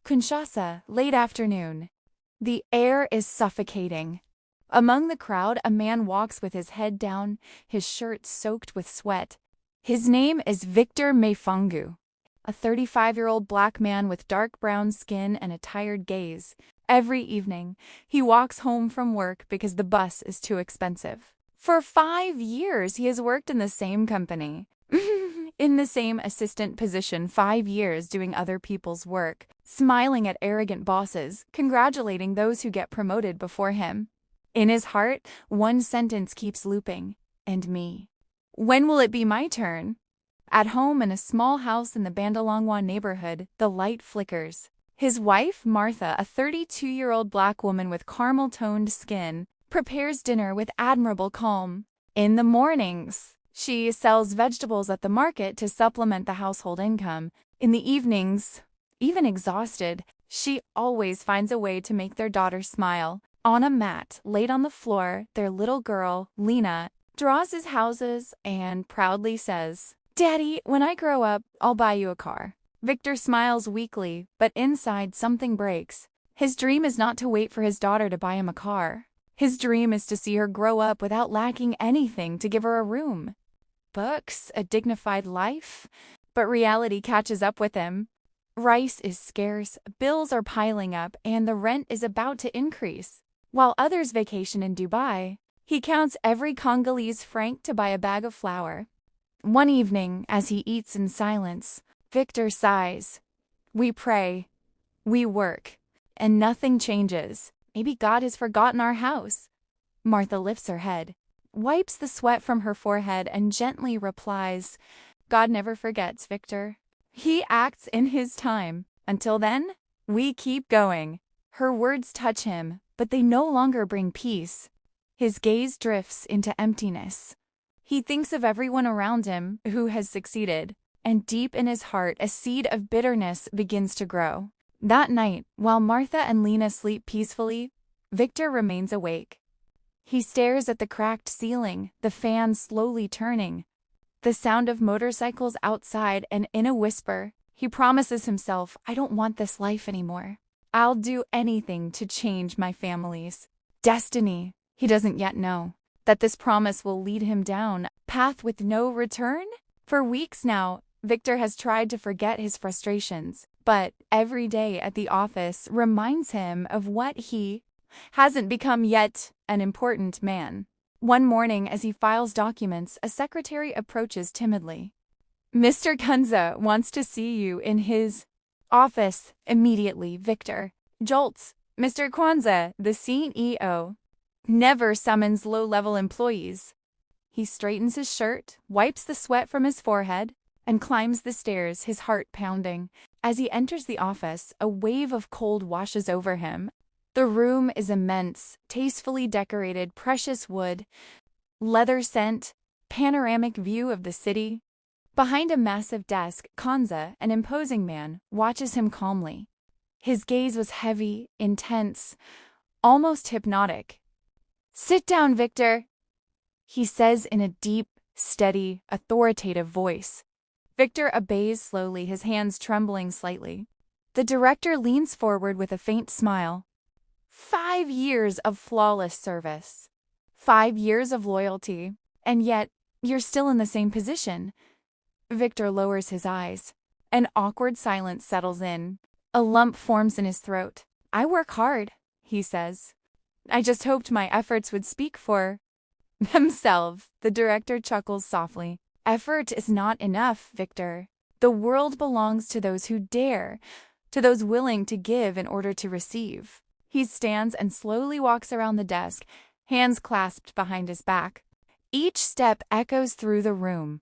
Kinshasa, late afternoon. The air is suffocating. Among the crowd, a man walks with his head down, his shirt soaked with sweat. His name is Victor Mavoungou, a 35-year-old black man with dark brown skin and a tired gaze. Every evening, he walks home from work because the bus is too expensive. For 5 years, he has worked in the same company. In the same assistant position, 5 years doing other people's work, smiling at arrogant bosses, congratulating those who get promoted before him. In his heart, one sentence keeps looping, and me. When will it be my turn? At home in a small house in the Bandalongwa neighborhood, the light flickers. His wife, Martha, a 32-year-old black woman with caramel-toned skin, prepares dinner with admirable calm. In the mornings, she sells vegetables at the market to supplement the household income. In the evenings, even exhausted, she always finds a way to make their daughter smile. On a mat laid on the floor, their little girl, Lena, draws his houses and proudly says, "Daddy, when I grow up, I'll buy you a car." Victor smiles weakly, but inside something breaks. His dream is not to wait for his daughter to buy him a car. His dream is to see her grow up without lacking anything to give her a room. Books, a dignified life, but reality catches up with him. Rice is scarce, bills are piling up, and the rent is about to increase. While others vacation in Dubai, he counts every Congolese franc to buy a bag of flour. One evening, as he eats in silence, Victor sighs. We pray, we work, and nothing changes. Maybe God has forgotten our house. Martha lifts her head, wipes the sweat from her forehead, and gently replies, God never forgets, Victor. He acts in his time. Until then, we keep going. Her words touch him, but they no longer bring peace. His gaze drifts into emptiness. He thinks of everyone around him who has succeeded, and deep in his heart a seed of bitterness begins to grow. That night, while Martha and Lena sleep peacefully, Victor remains awake. He stares at the cracked ceiling, the fan slowly turning, the sound of motorcycles outside, and in a whisper, he promises himself, I don't want this life anymore. I'll do anything to change my family's destiny. He doesn't yet know that this promise will lead him down a path with no return. For weeks now, Victor has tried to forget his frustrations, but every day at the office reminds him of what he hasn't become yet, an important man. One morning, as he files documents, a secretary approaches timidly. Mr. Kunza wants to see you in his office immediately, Victor jolts. Mr. Kwanzaa, the CEO, never summons low-level employees. He straightens his shirt, wipes the sweat from his forehead, and climbs the stairs, his heart pounding. As he enters the office, a wave of cold washes over him. The room is immense, tastefully decorated, precious wood, leather scent, panoramic view of the city. Behind a massive desk, Kanza, an imposing man, watches him calmly. His gaze was heavy, intense, almost hypnotic. Sit down, Victor, he says in a deep, steady, authoritative voice. Victor obeys slowly, his hands trembling slightly. The director leans forward with a faint smile. 5 years of flawless service. 5 years of loyalty. And yet, you're still in the same position. Victor lowers his eyes. An awkward silence settles in. A lump forms in his throat. I work hard, he says. I just hoped my efforts would speak for themselves. The director chuckles softly. Effort is not enough, Victor. The world belongs to those who dare, to those willing to give in order to receive. He stands and slowly walks around the desk, hands clasped behind his back. Each step echoes through the room.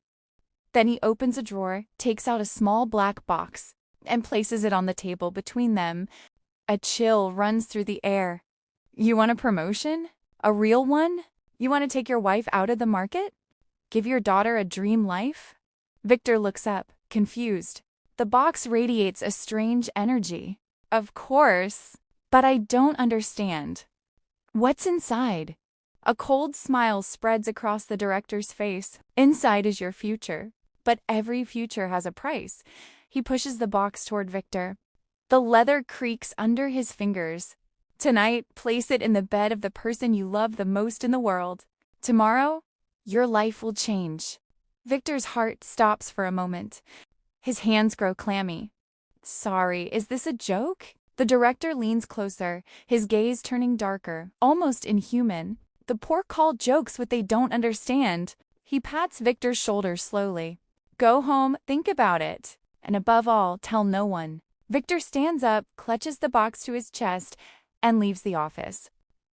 Then he opens a drawer, takes out a small black box, and places it on the table between them. A chill runs through the air. You want a promotion? A real one? You want to take your wife out of the market? Give your daughter a dream life? Victor looks up, confused. The box radiates a strange energy. Of course, but I don't understand. What's inside? A cold smile spreads across the director's face. Inside is your future, but every future has a price. He pushes the box toward Victor. The leather creaks under his fingers. Tonight, place it in the bed of the person you love the most in the world. Tomorrow, your life will change. Victor's heart stops for a moment. His hands grow clammy. Sorry, is this a joke? The director leans closer, his gaze turning darker, almost inhuman. The poor call jokes what they don't understand. He pats Victor's shoulder slowly. Go home, think about it. And above all, tell no one. Victor stands up, clutches the box to his chest, and leaves the office.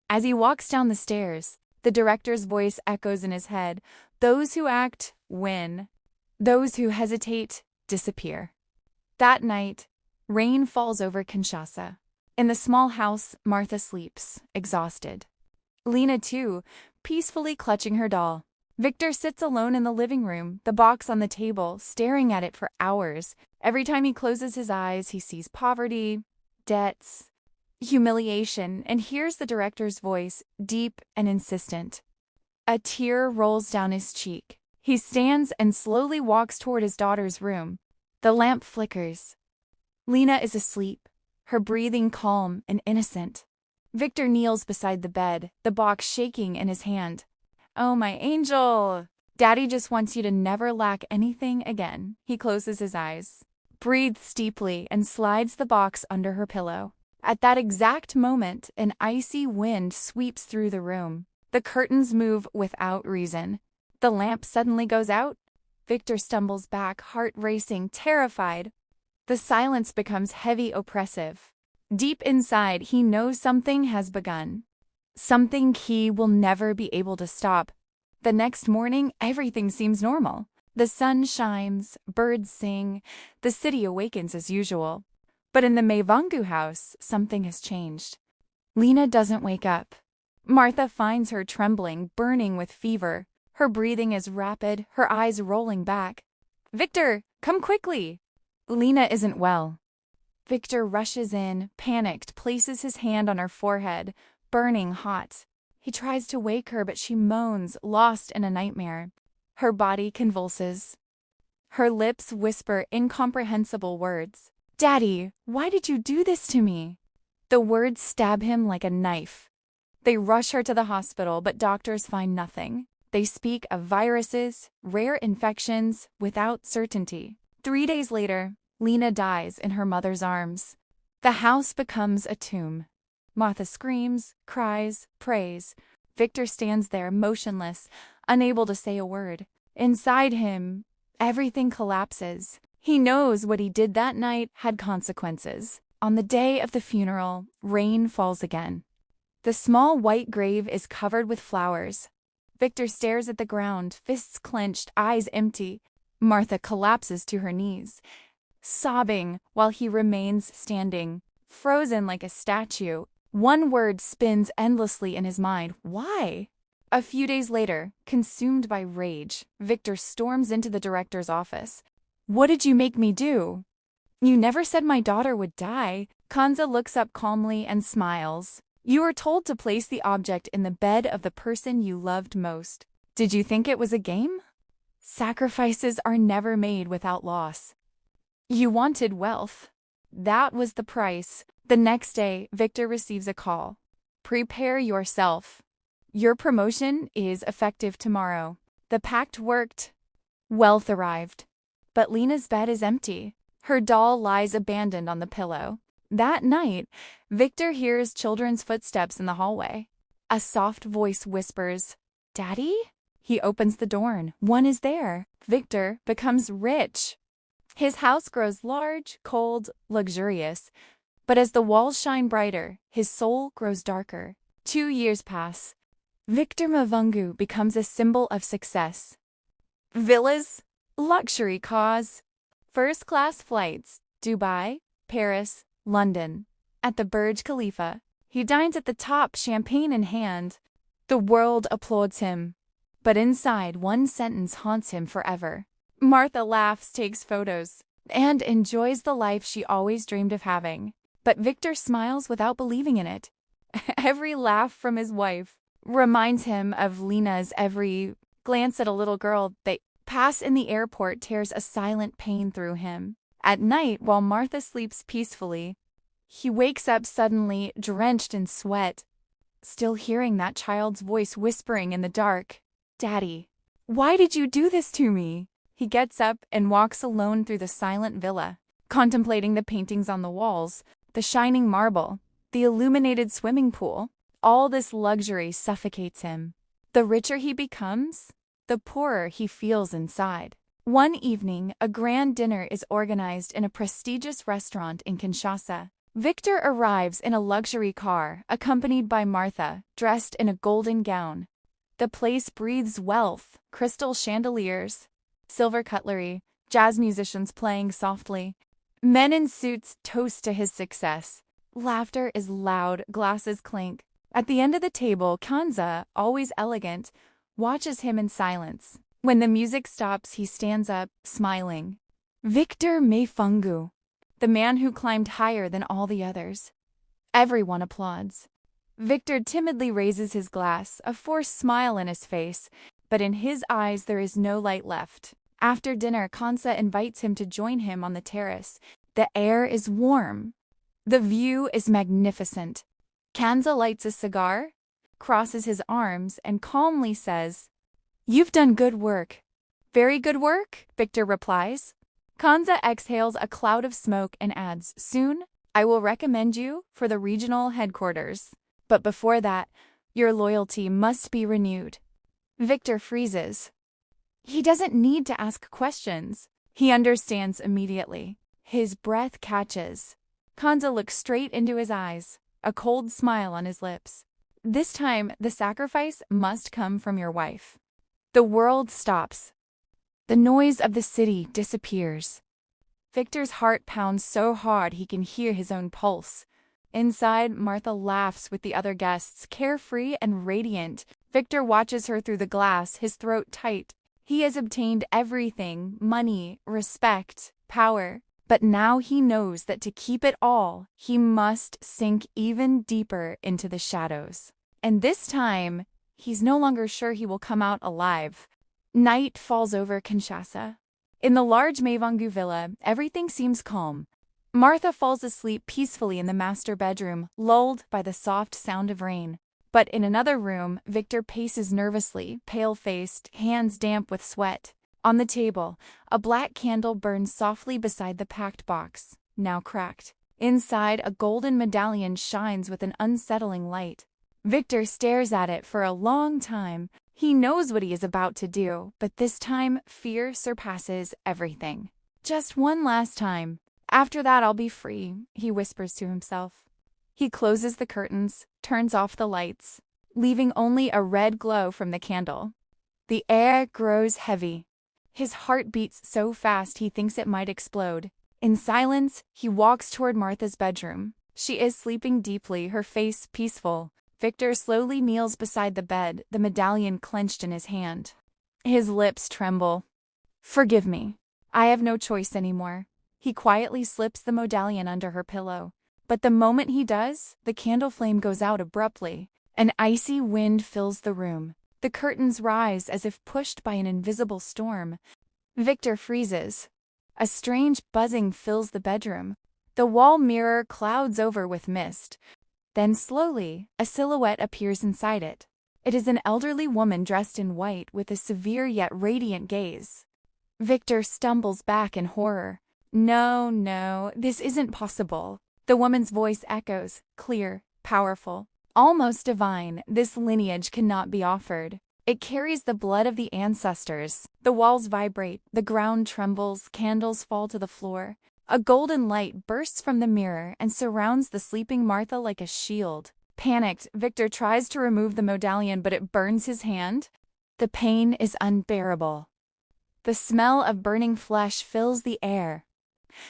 As he walks down the stairs, the director's voice echoes in his head. Those who act win. Those who hesitate disappear. That night, rain falls over Kinshasa. In the small house, Martha sleeps, exhausted. Lena, too, peacefully clutching her doll. Victor sits alone in the living room, the box on the table, staring at it for hours. Every time he closes his eyes, he sees poverty, debts, humiliation, and hears the director's voice, deep and insistent. A tear rolls down his cheek. He stands and slowly walks toward his daughter's room. The lamp flickers. Lena is asleep, her breathing calm and innocent. Victor kneels beside the bed, the box shaking in his hand. Oh, my angel! Daddy just wants you to never lack anything again. He closes his eyes, breathes deeply, and slides the box under her pillow. At that exact moment, an icy wind sweeps through the room. The curtains move without reason. The lamp suddenly goes out. Victor stumbles back, heart racing, terrified. The silence becomes heavy, oppressive. Deep inside, he knows something has begun. Something he will never be able to stop. The next morning, everything seems normal. The sun shines, birds sing, the city awakens as usual. But in the Mavoungou house, something has changed. Lena doesn't wake up. Martha finds her trembling, burning with fever. Her breathing is rapid, her eyes rolling back. Victor, come quickly! Lena isn't well. Victor rushes in, panicked, places his hand on her forehead, burning hot. He tries to wake her, but she moans, lost in a nightmare. Her body convulses. Her lips whisper incomprehensible words. Daddy, why did you do this to me? The words stab him like a knife. They rush her to the hospital, but doctors find nothing. They speak of viruses, rare infections, without certainty. 3 days later, Lena dies in her mother's arms. The house becomes a tomb. Martha screams, cries, prays. Victor stands there, motionless, unable to say a word. Inside him, everything collapses. He knows what he did that night had consequences. On the day of the funeral, rain falls again. The small white grave is covered with flowers. Victor stares at the ground, fists clenched, eyes empty. Martha collapses to her knees, sobbing while he remains standing, frozen like a statue. One word spins endlessly in his mind. Why? A few days later, consumed by rage, Victor storms into the director's office. What did you make me do? You never said my daughter would die. Kanza looks up calmly and smiles. You were told to place the object in the bed of the person you loved most. Did you think it was a game? Sacrifices are never made without loss. You wanted wealth. That was the price. The next day, Victor receives a call. Prepare yourself. Your promotion is effective tomorrow. The pact worked. Wealth arrived. But Lena's bed is empty. Her doll lies abandoned on the pillow. That night, Victor hears children's footsteps in the hallway. A soft voice whispers, Daddy? He opens the door and one is there. Victor becomes rich. His house grows large, cold, luxurious. But as the walls shine brighter, his soul grows darker. 2 years pass. Victor Mavoungou becomes a symbol of success. Villas, luxury cars, first-class flights, Dubai, Paris, London. At the Burj Khalifa, he dines at the top, champagne in hand. The world applauds him. But inside, one sentence haunts him forever. Martha laughs, takes photos, and enjoys the life she always dreamed of having. But Victor smiles without believing in it. Every laugh from his wife reminds him of Lena's. Every glance at a little girl they pass in the airport tears a silent pain through him. At night, while Martha sleeps peacefully, He wakes up suddenly, drenched in sweat, still hearing that child's voice whispering in the dark, "Daddy, why did you do this to me?" He gets up and walks alone through the silent villa, contemplating the paintings on the walls, the shining marble, the illuminated swimming pool. All this luxury suffocates him. The richer he becomes, the poorer he feels inside. One evening, a grand dinner is organized in a prestigious restaurant in Kinshasa. Victor arrives in a luxury car, accompanied by Martha, dressed in a golden gown. The place breathes wealth, crystal chandeliers, silver cutlery, jazz musicians playing softly. Men in suits toast to his success. Laughter is loud, glasses clink. At the end of the table, Kanza, always elegant, watches him in silence. When the music stops, he stands up, smiling. Victor Mavoungou, the man who climbed higher than all the others. Everyone applauds. Victor timidly raises his glass, a forced smile in his face, but in his eyes there is no light left. After dinner, Kanza invites him to join him on the terrace. The air is warm. The view is magnificent. Kanza lights a cigar, crosses his arms, and calmly says, "You've done good work." "Very good work," Victor replies. Kanza exhales a cloud of smoke and adds, "Soon, I will recommend you for the regional headquarters. But before that, your loyalty must be renewed." Victor freezes. He doesn't need to ask questions. He understands immediately. His breath catches. Kanza looks straight into his eyes, a cold smile on his lips. "This time, the sacrifice must come from your wife." The world stops. The noise of the city disappears. Victor's heart pounds so hard he can hear his own pulse. Inside, Martha laughs with the other guests, carefree and radiant. Victor watches her through the glass, his throat tight. He has obtained everything: money, respect, power. But now he knows that to keep it all, he must sink even deeper into the shadows. And this time, he's no longer sure he will come out alive. Night falls over Kinshasa. In the large Mavoungou villa, everything seems calm. Martha falls asleep peacefully in the master bedroom, lulled by the soft sound of rain. But in another room, Victor paces nervously, pale-faced, hands damp with sweat. On the table, a black candle burns softly beside the packed box, now cracked. Inside, a golden medallion shines with an unsettling light. Victor stares at it for a long time. He knows what he is about to do, but this time, fear surpasses everything. "Just one last time. After that, I'll be free," he whispers to himself. He closes the curtains, turns off the lights, leaving only a red glow from the candle. The air grows heavy. His heart beats so fast he thinks it might explode. In silence, he walks toward Martha's bedroom. She is sleeping deeply, her face peaceful. Victor slowly kneels beside the bed, the medallion clenched in his hand. His lips tremble. "Forgive me. I have no choice anymore." He quietly slips the medallion under her pillow. But the moment he does, the candle flame goes out abruptly. An icy wind fills the room. The curtains rise as if pushed by an invisible storm. Victor freezes. A strange buzzing fills the bedroom. The wall mirror clouds over with mist. Then slowly, a silhouette appears inside it. It is an elderly woman dressed in white with a severe yet radiant gaze. Victor stumbles back in horror. "No, no, this isn't possible." The woman's voice echoes, clear, powerful. Almost divine, this lineage cannot be offered. It carries the blood of the ancestors. The walls vibrate, the ground trembles, candles fall to the floor. A golden light bursts from the mirror and surrounds the sleeping Martha like a shield. Panicked, Victor tries to remove the medallion, but it burns his hand. The pain is unbearable. The smell of burning flesh fills the air.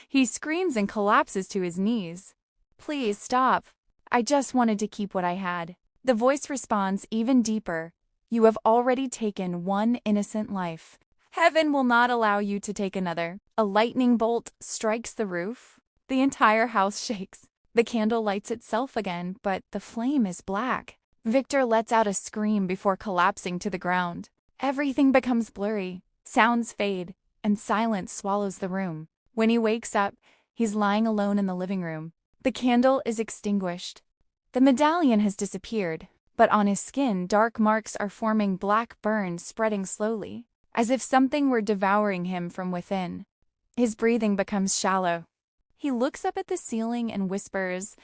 He screams and collapses to his knees. "Please stop. I just wanted to keep what I had." The voice responds even deeper. "You have already taken one innocent life. Heaven will not allow you to take another." A lightning bolt strikes the roof. The entire house shakes. The candle lights itself again, but the flame is black. Victor lets out a scream before collapsing to the ground. Everything becomes blurry. Sounds fade, and silence swallows the room. When he wakes up, he's lying alone in the living room. The candle is extinguished. The medallion has disappeared, but on his skin dark marks are forming, black burns spreading slowly, as if something were devouring him from within. His breathing becomes shallow. He looks up at the ceiling and whispers,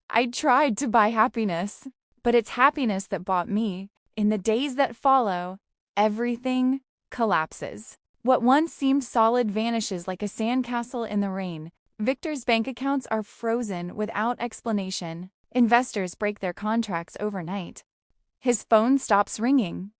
"I tried to buy happiness, but it's happiness that bought me." In the days that follow, everything collapses. What once seemed solid vanishes like a sandcastle in the rain. Victor's bank accounts are frozen without explanation. Investors break their contracts overnight. His phone stops ringing.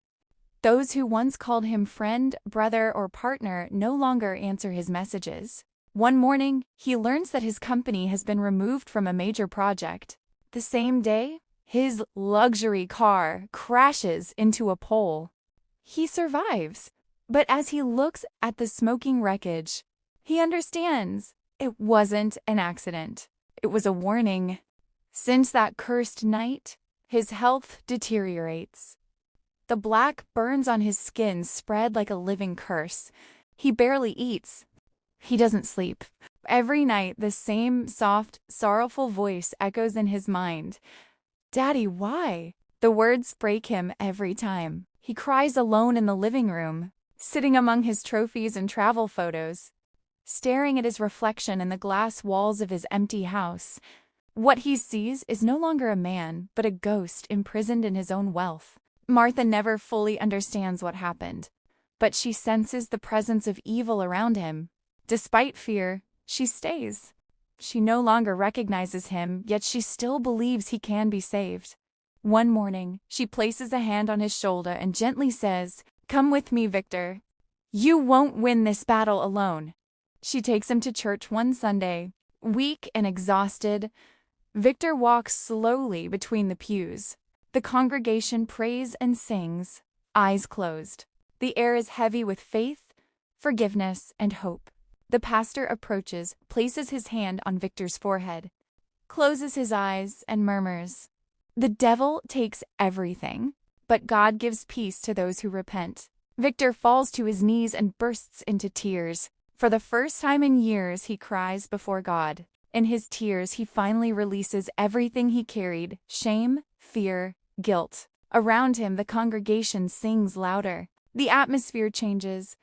Those who once called him friend, brother, or partner no longer answer his messages. One morning, he learns that his company has been removed from a major project. The same day, his luxury car crashes into a pole. He survives, but as he looks at the smoking wreckage, he understands it wasn't an accident. It was a warning. Since that cursed night, his health deteriorates. The black burns on his skin spread like a living curse. He barely eats. He doesn't sleep. Every night, the same soft, sorrowful voice echoes in his mind. "Daddy, why?" The words break him every time. He cries alone in the living room, sitting among his trophies and travel photos, staring at his reflection in the glass walls of his empty house. What he sees is no longer a man, but a ghost imprisoned in his own wealth. Martha never fully understands what happened, but she senses the presence of evil around him. Despite fear, she stays. She no longer recognizes him, yet she still believes he can be saved. One morning, she places a hand on his shoulder and gently says, "Come with me, Victor. You won't win this battle alone." She takes him to church one Sunday. Weak and exhausted, Victor walks slowly between the pews. The congregation prays and sings, eyes closed. The air is heavy with faith, forgiveness, and hope. The pastor approaches, places his hand on Victor's forehead, closes his eyes, and murmurs, "The devil takes everything, but God gives peace to those who repent." Victor falls to his knees and bursts into tears. For the first time in years, he cries before God. In his tears, he finally releases everything he carried: shame, fear, guilt. Around him, the congregation sings louder. The atmosphere changes.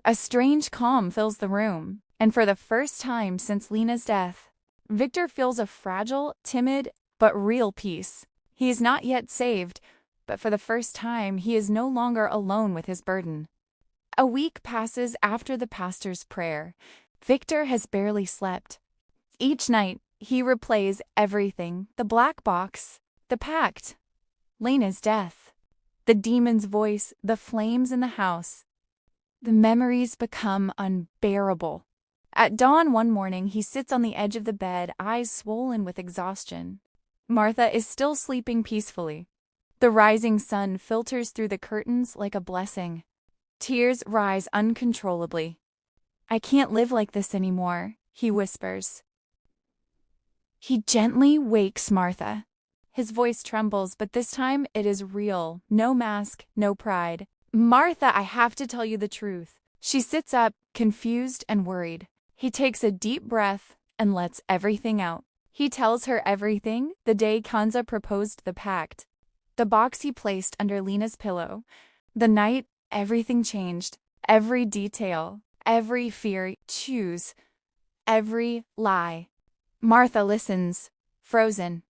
A strange calm fills the room, and for the first time since Lena's death, Victor feels a fragile, timid, but real peace. He is not yet saved, but for the first time, he is no longer alone with his burden. A week passes after the pastor's prayer. Victor has barely slept. Each night, he replays everything: the black box, the pact, Lena's death, the demon's voice, the flames in the house. The memories become unbearable. At dawn one morning, he sits on the edge of the bed, eyes swollen with exhaustion. Martha is still sleeping peacefully. The rising sun filters through the curtains like a blessing. Tears rise uncontrollably. "I can't live like this anymore," he whispers. He gently wakes Martha. His voice trembles, but this time it is real. No mask, no pride. "Martha, I have to tell you the truth." She sits up, confused and worried. He takes a deep breath and lets everything out. He tells her everything: the day Kanza proposed the pact, the box he placed under Lena's pillow, the night everything changed, every detail, every fear, every lie. Martha listens, frozen.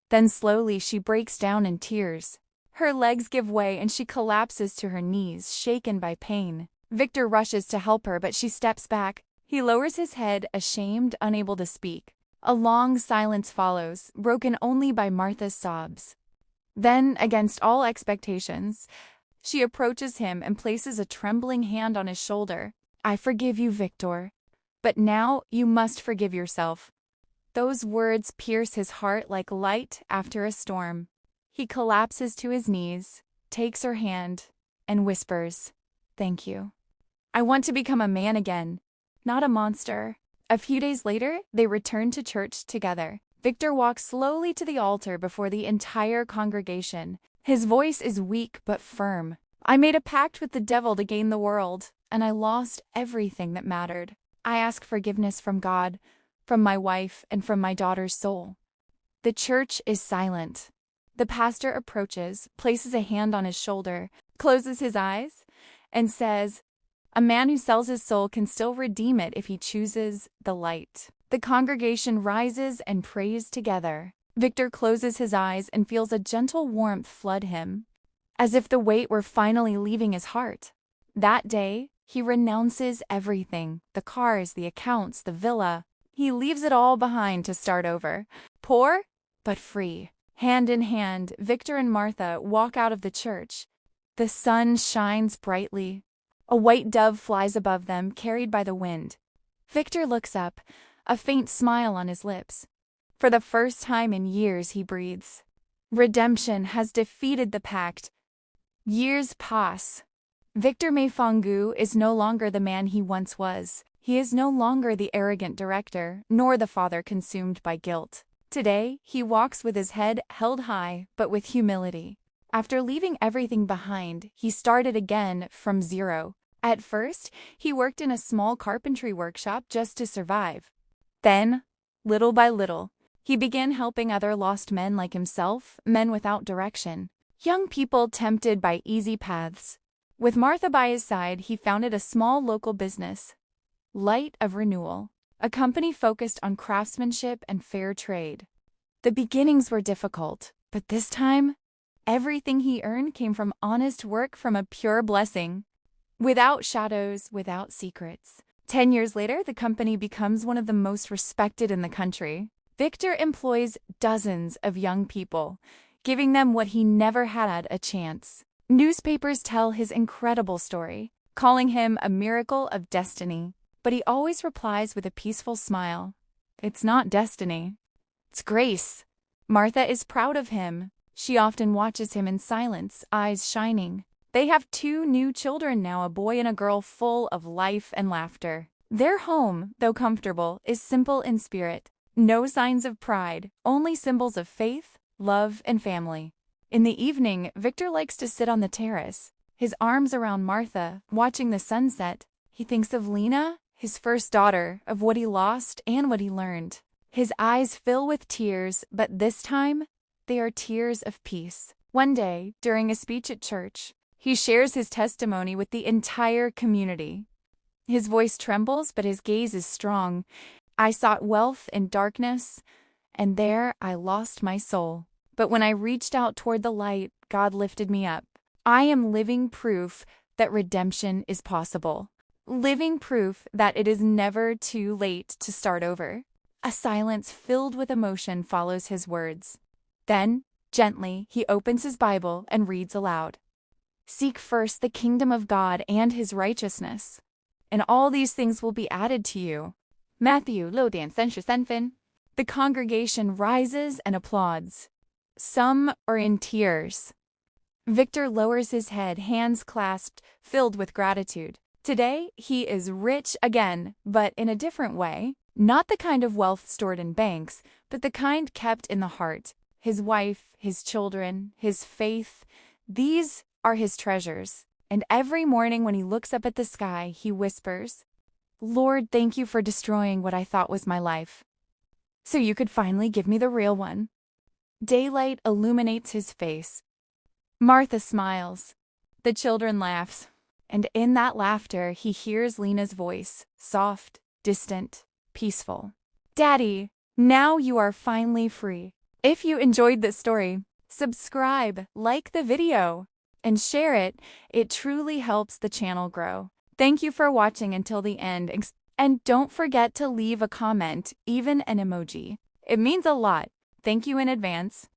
Then slowly she breaks down in tears. Her legs give way and she collapses to her knees, shaken by pain. Victor rushes to help her, but she steps back. He lowers his head, ashamed, unable to speak. A long silence follows, broken only by Martha's sobs. Then, against all expectations, she approaches him and places a trembling hand on his shoulder. "I forgive you, Victor, but now you must forgive yourself." Those words pierce his heart like light after a storm. He collapses to his knees, takes her hand, and whispers, "Thank you. I want to become a man again, not a monster." A few days later, they return to church together. Victor walks slowly to the altar before the entire congregation. His voice is weak but firm. "I made a pact with the devil to gain the world, and I lost everything that mattered. I ask forgiveness from God, from my wife and from my daughter's soul." The church is silent. The pastor approaches, places a hand on his shoulder, closes his eyes, and says, "A man who sells his soul can still redeem it if he chooses the light." The congregation rises and prays together. Victor closes his eyes and feels a gentle warmth flood him, as if the weight were finally leaving his heart. That day, he renounces everything: the cars, the accounts, the villa. He leaves it all behind to start over. Poor, but free. Hand in hand, Victor and Martha walk out of the church. The sun shines brightly. A white dove flies above them, carried by the wind. Victor looks up, a faint smile on his lips. For the first time in years, he breathes. Redemption has defeated the pact. Years pass. Victor Mavoungou is no longer the man he once was. He is no longer the arrogant director, nor the father consumed by guilt. Today, he walks with his head held high, but with humility. After leaving everything behind, he started again from zero. At first, he worked in a small carpentry workshop just to survive. Then, little by little, he began helping other lost men like himself, men without direction, young people tempted by easy paths. With Martha by his side, he founded a small local business, Light of Renewal, a company focused on craftsmanship and fair trade. The beginnings were difficult, but this time, everything he earned came from honest work, from a pure blessing. Without shadows, without secrets. 10 years later, the company becomes one of the most respected in the country. Victor employs dozens of young people, giving them what he never had a chance. Newspapers tell his incredible story, calling him a miracle of destiny. But he always replies with a peaceful smile. "It's not destiny. It's grace." Martha is proud of him. She often watches him in silence, eyes shining. They have 2 new children now, a boy and a girl, full of life and laughter. Their home, though comfortable, is simple in spirit. No signs of pride, only symbols of faith, love, and family. In the evening, Victor likes to sit on the terrace, his arms around Martha, watching the sunset. He thinks of Lena, his first daughter, of what he lost and what he learned. His eyes fill with tears, but this time, they are tears of peace. One day, during a speech at church, he shares his testimony with the entire community. His voice trembles, but his gaze is strong. "I sought wealth in darkness, and there I lost my soul. But when I reached out toward the light, God lifted me up. I am living proof that redemption is possible. Living proof that it is never too late to start over." A silence filled with emotion follows his words. Then, gently, he opens his Bible and reads aloud. "Seek first the kingdom of God and his righteousness, and all these things will be added to you." Matthew 6:33. The congregation rises and applauds. Some are in tears. Victor lowers his head, hands clasped, filled with gratitude. Today, he is rich again, but in a different way. Not the kind of wealth stored in banks, but the kind kept in the heart. His wife, his children, his faith, these are his treasures. And every morning when he looks up at the sky, he whispers, "Lord, thank you for destroying what I thought was my life, so you could finally give me the real one." Daylight illuminates his face. Martha smiles. The children laugh. And in that laughter, he hears Lena's voice, soft, distant, peaceful. "Daddy, now you are finally free." If you enjoyed this story, subscribe, like the video, and share it. It truly helps the channel grow. Thank you for watching until the end, and don't forget to leave a comment, even an emoji. It means a lot. Thank you in advance.